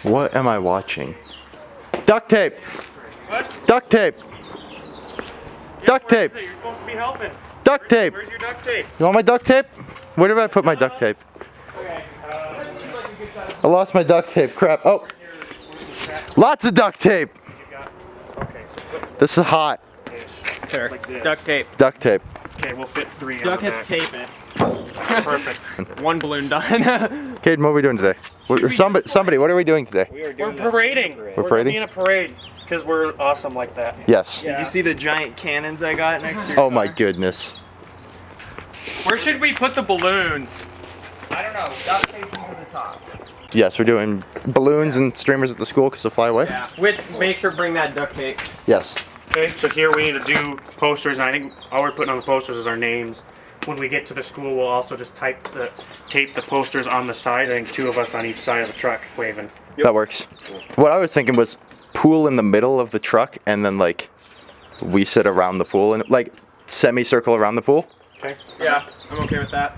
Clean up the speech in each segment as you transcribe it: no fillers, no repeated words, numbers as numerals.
What am I watching? Duct tape! What? Duct tape! Duct tape! You're supposed to be helping. Duct tape! Where's your duct tape? You want my duct tape? Where did I put my duct tape? Okay. I lost my duct tape. Crap. Oh! Lots of duct tape! Okay. This is hot. Sure. Like this. Duct tape. Duct tape. Okay, we'll fit 3 in Duct the back. tape it. Perfect. One balloon done. Caden, what are we doing today? Somebody, what are we doing today? We're parading. We're parading? in a parade because we're awesome like that. Yes. Yeah. Did you see the giant cannons I got next to your Oh my car? goodness. Where should we put the balloons? I don't know. Duct tape them to the top. Yes, we're doing balloons and streamers at the school because they'll fly away? Yeah. Make sure bring that duct tape. Yes. Okay, so here we need to do posters, and I think all we're putting on the posters is our names. When we get to the school, we'll also just tape the posters on the side. I think 2 of us on each side of the truck waving. That works. What I was thinking was pool in the middle of the truck and then like we sit around the pool and like semicircle around the pool. Okay. Yeah, I'm okay with that.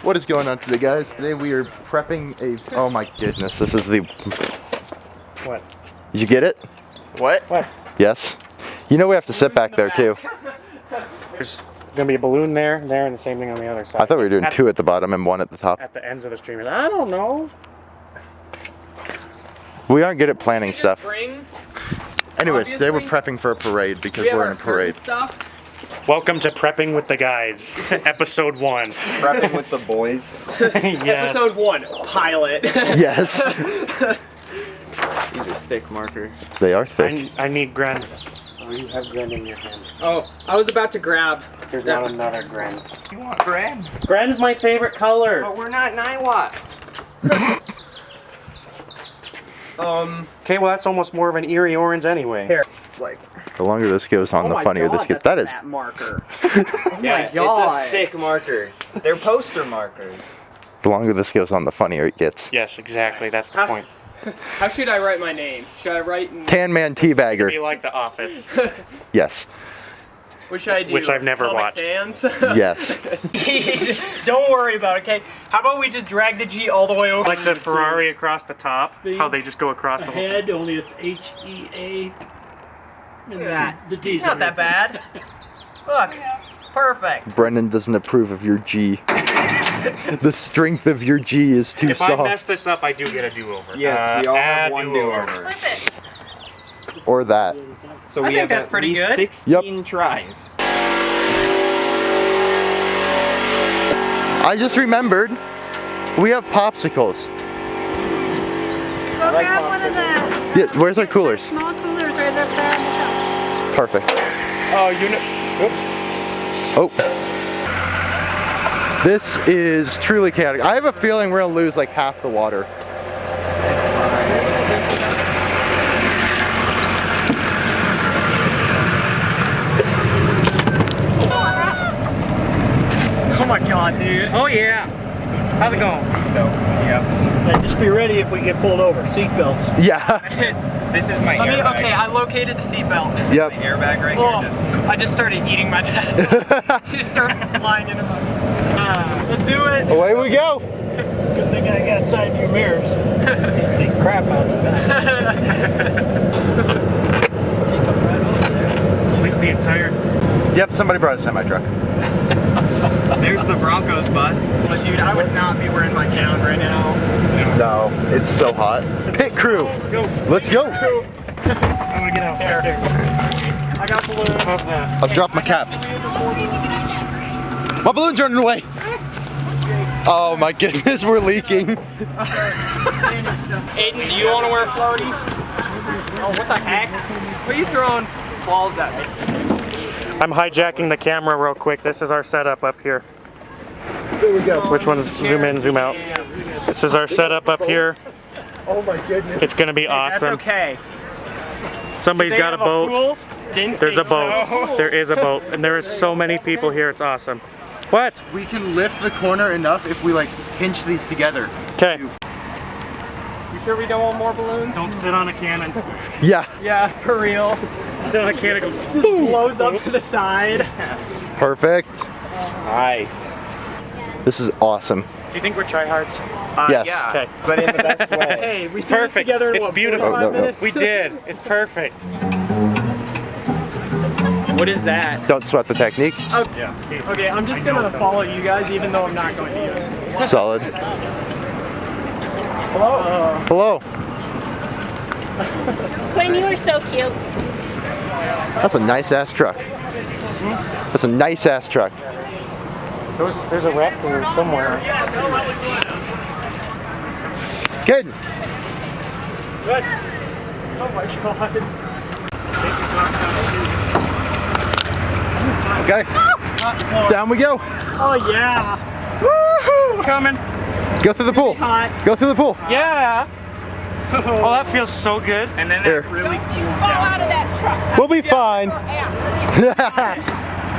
What is going on today, guys? Today we are prepping a... Oh my goodness, this is the... What? Did you get it? What? What? Yes. You know we have to sit back there too. There's gonna be a balloon there, and the same thing on the other side. I thought we were doing 2 at the bottom and 1 at the top. At the ends of the streamers. I don't know. We aren't good at planning stuff. Bring. Anyways, today we're obviously, prepping for a parade because We have we're in our a parade. certain stuff. Welcome to Prepping with the Guys, episode 1. Prepping with the boys. Yeah. Episode 1, pilot. Yes, These are thick marker. they are thick. I need Gren. Oh, you have Gren in your hand. Oh, I was about to grab. There's not another Gren. You want grand? Gren's my favorite color. But we're not 9 watt. Okay, well that's almost more of an eerie orange anyway. Here. Like, The longer this goes on, the funnier this gets. That is... that marker. yeah, God. it's a thick marker. They're poster markers. The longer this goes on, the funnier it gets. Yes, exactly. That's the point. How should I write my name? Should I write in... Tan Man Be Teabagger. like The Office. Yes. What should I do? Which I've never Comic watched. Sans? Yes. Don't worry about it, okay? How about we just drag the G all the way over? Like the Ferrari across the top. How they just go across the whole. Head, only it's H-E-A. Look at that. The D's It's not that bad. Look. Perfect. Brendan doesn't approve of your G. The strength of your G is too If soft. I mess this up, I do get a do-over. Yes, we all have one do-over. do-over. Flip it. Or that. So I we think have that's at pretty least good. 16 tries. I just remembered we have popsicles. Go grab one of them. Yeah, where's our coolers? Small coolers right up there on the shelf. Perfect. Oh, you know. Oh. This is truly chaotic. I have a feeling we're gonna lose like half the water. Oh my god, dude. Oh yeah. How's it going? Yep. And just be ready if we get pulled over. Seatbelts. Yeah. This is my airbag. Okay, I located the seatbelt. This Yep. is my airbag right Oh, here. I just started eating my test. He just started flying into my... let's do it. Away we go. Good thing I got side view mirrors. Can't see crap out the back. Take them right over there. At least the entire. Yep, somebody brought a semi-truck. There's the Broncos bus. But dude, I would not be wearing my gown right now. No, it's so hot. Pit crew, Go. let's go. I'm gonna get out there. I got balloons. I've dropped my cap. My balloon's running away. Oh my goodness, we're leaking. Aiden, do you want to wear a floaty? Oh, what the heck? What are you throwing balls at me? I'm hijacking the camera real quick. This is our setup up here. Here we go. Which one's zoom in, zoom out? This is our setup up here. Oh my goodness. It's gonna be That's awesome. okay. Somebody's They got a have boat. pool? Didn't There's a think boat. so. There is a boat, and there is so many people here. It's awesome. What? We can lift the corner enough if we like pinch these together. Okay. You sure we don't want more balloons? Don't sit on a cannon. Yeah, Yeah, for real. Sit on a cannon. It goes. Blows up to the side. perfect. Nice. This is awesome. Do you think we're tryhards? Yes. Yeah, Okay. but in the best way. Hey, we It's perfect. together in It's what, beautiful. 45 Oh, no. minutes? We did. It's perfect. What is that? Don't sweat the technique. Yeah. See, Okay, I'm just gonna follow you guys even though I'm not going to use it. Solid. Hello? Hello. Quinn, you are so cute. That's a nice ass truck. That's a nice ass truck. there's a raptor somewhere. Good. Good. Oh my god. Okay. Down we go. Oh yeah. Woohoo! Coming. Go through the pool. Hot. Go through the pool. Yeah. Oh, that feels so good. And then Here. that really cools Fall down. out of that truck. We'll be fine.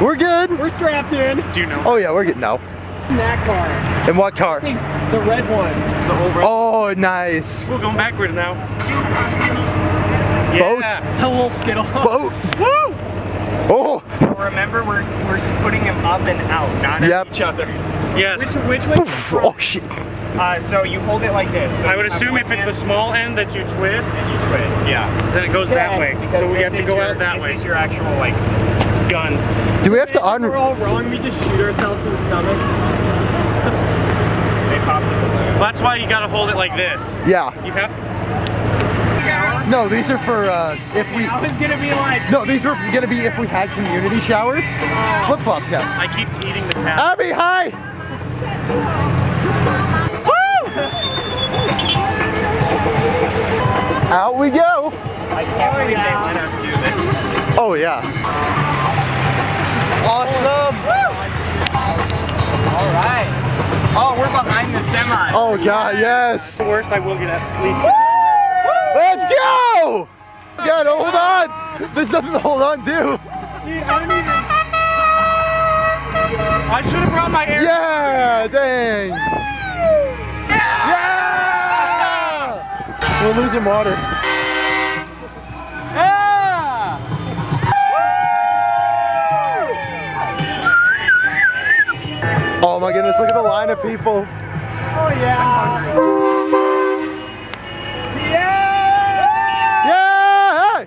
We're good. We're strapped in. Do you know? Oh yeah, we're good. No. In that car. In what car? It's the red one. The whole red. Oh, nice. We're going backwards now. Boat. Yeah. A little skittle. Boat. Woo! Oh. So remember, we're putting him up and out, not Yep. at each other. Yes. Which way? Oh shit. So you hold it like this. So I would you have assume one if it's the hand small end that you twist, and you twist, yeah. then it goes that way. Because So we this have to is go your- out that way. This is your actual like Gun. Do we have to We're all wrong. We just shoot ourselves in the stomach. they pop the balloon. That's why you gotta hold it like this. Yeah. You have. No, these are for if we. I was gonna be like, No, these were gonna be if we had community showers. Flip flop, yeah. I keep eating the tap. Abby, hi. Out we go. I can't believe they let us do this. Oh yeah. Awesome. All right. Oh, we're behind the semi. Oh god, yes. The worst, I will get at least. Let's go. Yeah, no, hold on. There's nothing to hold on to. dude, I don't even. I should have brought my air. Yeah, dang. Yeah. We're losing water. Yeah. Oh my goodness, look at the line of people. Oh yeah. Yeah!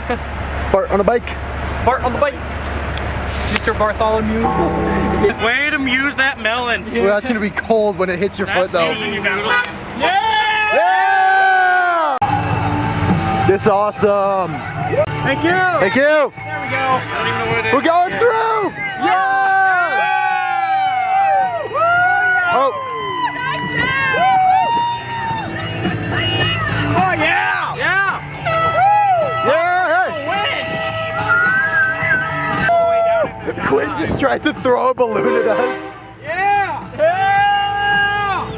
Yeah. Bart on a bike. Bart on the bike. Mr. Bartholomew. Way to use that melon. Well, that's gonna be cold when it hits your foot though. using you, noodle. Yeah. Yeah! This is awesome. Thank you. Thank you. There we go. I don't even know where they We're going through. Yeah! Oh. Nice job. Oh yeah. Yeah. Yeah! Hey. Quinn just tried to throw a balloon at us. Yeah. Yeah.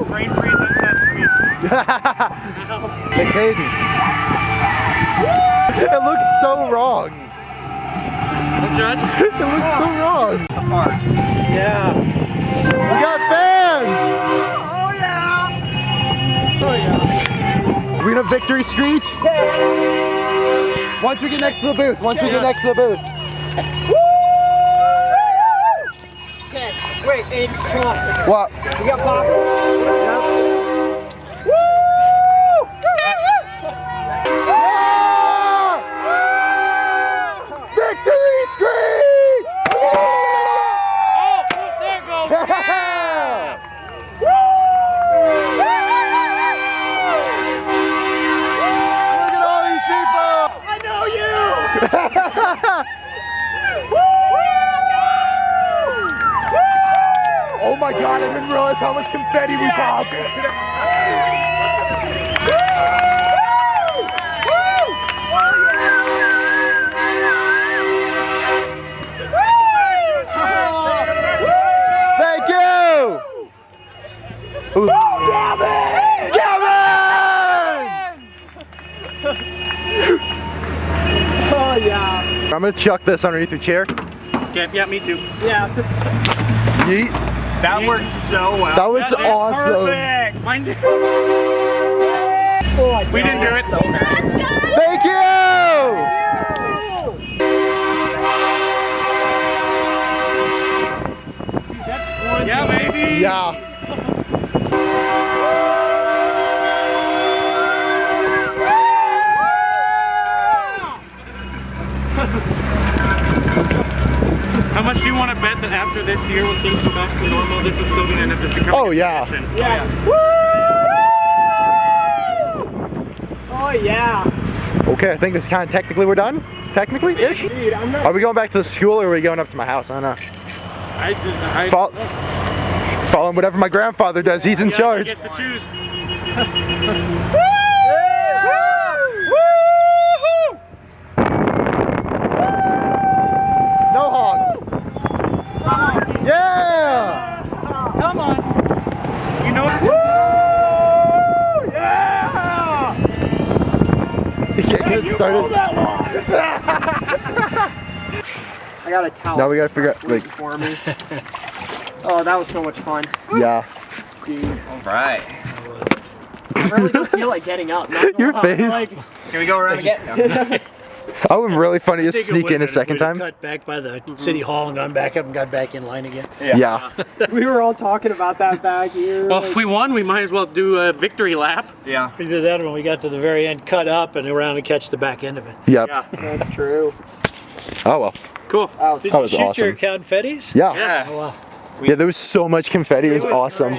Brain freeze and test freeze. Hey, Caden. It looks so wrong. Don't judge. It looks so wrong. Yeah. We got fans. Oh yeah. Oh yeah. We gonna victory screech? Once we get next to the booth. Once we get next to the booth. Okay. Wait, Aiden, come on. What? We got pop. Victory screech! Oh, there it goes. Yeah! Look at all these people! I know you. Oh my god, I didn't realize how much confetti we popped! Thank you! Ooh. Gavin! Oh yeah. I'm gonna chuck this underneath your chair. Okay, yeah, me too. Yeah. Yeet. That worked so well. That was That did awesome. Perfect. Mine did. Oh, We didn't do it. Let's go. Thank you! baby! Yeah. How much do you want to bet that after this year, when things go back to normal, this is still going to end up just becoming Oh, a yeah. tradition? Yeah. Oh yeah. Okay, I think this kind of technically we're done. Technically-ish. Dude, I'm not. Are we going back to the school or are we going up to my house? I don't know. I Following whatever my grandfather does. He's in yeah, charge. He gets to choose. No hogs. Yeah. Come on. You know what? Yeah. Get it started. I got a towel. Now we gotta figure out, like, for me. Oh, that was so much fun. yeah. Dude, Right. I really don't feel like getting up. not Your gonna lie. face. Like, Can we go around again? That would be really funny to think it sneak would've in a been if second we'd have time. Cut back by the city hall and gone back up and got back in line again. Yeah. we were all talking about that back here. Well, if we won, we might as well do a victory lap. Yeah. We did that when we got to the very end, cut up and around and catch the back end of it. Yep. Yeah. That's true. Oh well. Cool. Oh, Did That you was shoot your awesome. confettis? Yeah. Yes. Oh, wow. Yeah, there was so much confetti. It was awesome.